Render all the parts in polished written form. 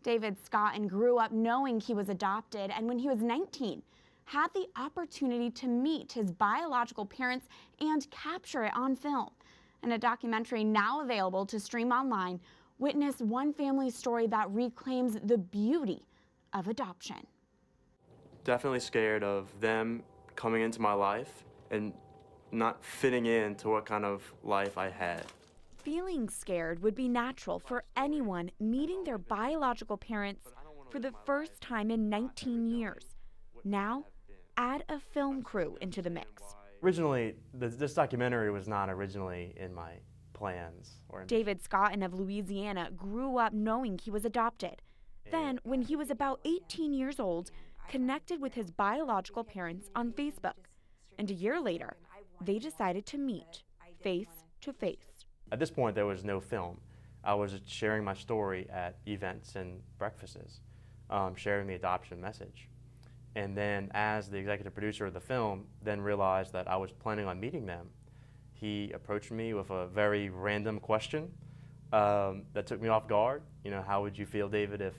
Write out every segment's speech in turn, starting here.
David Scotton grew up knowing he was adopted, and when he was 19, had the opportunity to meet his biological parents and capture it on film. In a documentary now available to stream online, witness one family's story that reclaims the beauty of adoption. Definitely scared of them coming into my life and not fitting into what kind of life I had. Feeling scared would be natural for anyone meeting their biological parents for the first time in 19 years. Now, add a film crew into the mix. Originally, this documentary was not originally in my plans. David Scotton of Louisiana grew up knowing he was adopted. Then, when he was about 18 years old, connected with his biological parents on Facebook. And a year later, they decided to meet, face to face. At this point, there was no film. I was sharing my story at events and breakfasts, sharing the adoption message. And then as the executive producer of the film then realized that I was planning on meeting them, he approached me with a very random question that took me off guard. You know, how would you feel, David,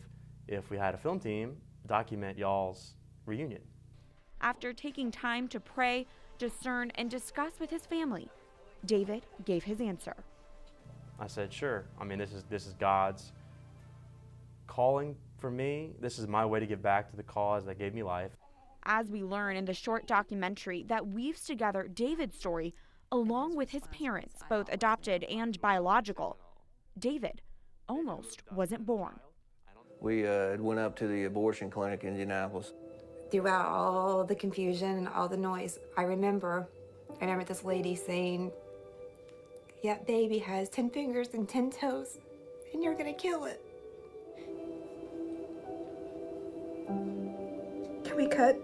if we had a film team document y'all's reunion? After taking time to pray, discern, and discuss with his family, David gave his answer. I said, sure. I mean, this is God's calling for me. This is my way to give back to the cause that gave me life. As we learn in the short documentary that weaves together David's story along with his parents, both adopted and biological, David almost wasn't born. We went up to the abortion clinic in Indianapolis. Throughout all the confusion and all the noise, I remember this lady saying, "That baby has 10 fingers and 10 toes, and you're gonna kill it." Can we cut?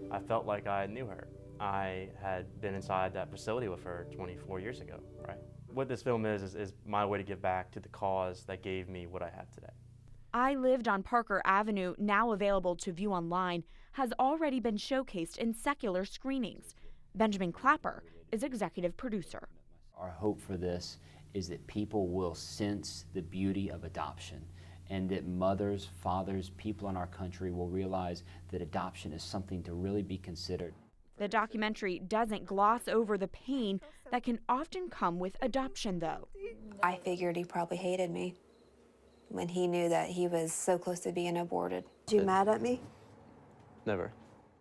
I felt like I knew her. I had been inside that facility with her 24 years ago, right? What this film is my way to give back to the cause that gave me what I have today. I Lived on Parker Avenue, now available to view online, has already been showcased in secular screenings. Benjamin Clapper is executive producer. Our hope for this is that people will sense the beauty of adoption, and that mothers, fathers, people in our country will realize that adoption is something to really be considered. The documentary doesn't gloss over the pain that can often come with adoption, though. I figured he probably hated me when he knew that he was so close to being aborted. Are you mad at me? Never.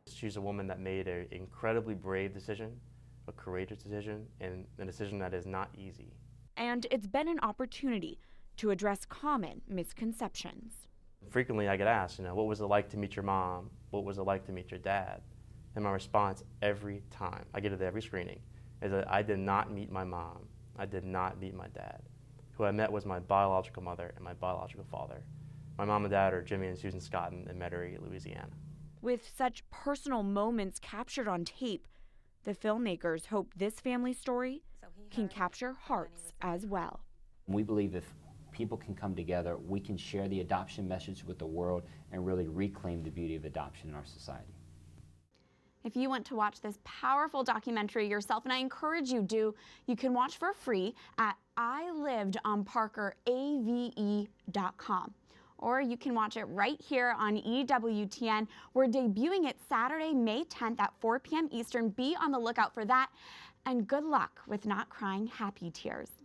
She's a woman that made an incredibly brave decision, a courageous decision, and a decision that is not easy. And it's been an opportunity to address common misconceptions. Frequently I get asked, what was it like to meet your mom? What was it like to meet your dad? And my response every time, I get it at every screening, is that I did not meet my mom. I did not meet my dad. Who I met was my biological mother and my biological father. My mom and dad are Jimmy and Susan Scotton in Metairie, Louisiana. With such personal moments captured on tape, the filmmakers hope this family story can capture hearts as well. We believe if people can come together, we can share the adoption message with the world and really reclaim the beauty of adoption in our society. If you want to watch this powerful documentary yourself, and I encourage you do, you can watch for free at ilivedonparkerave.com. Or you can watch it right here on EWTN. We're debuting it Saturday, May 10th at 4 p.m. Eastern. Be on the lookout for that. And good luck with not crying happy tears.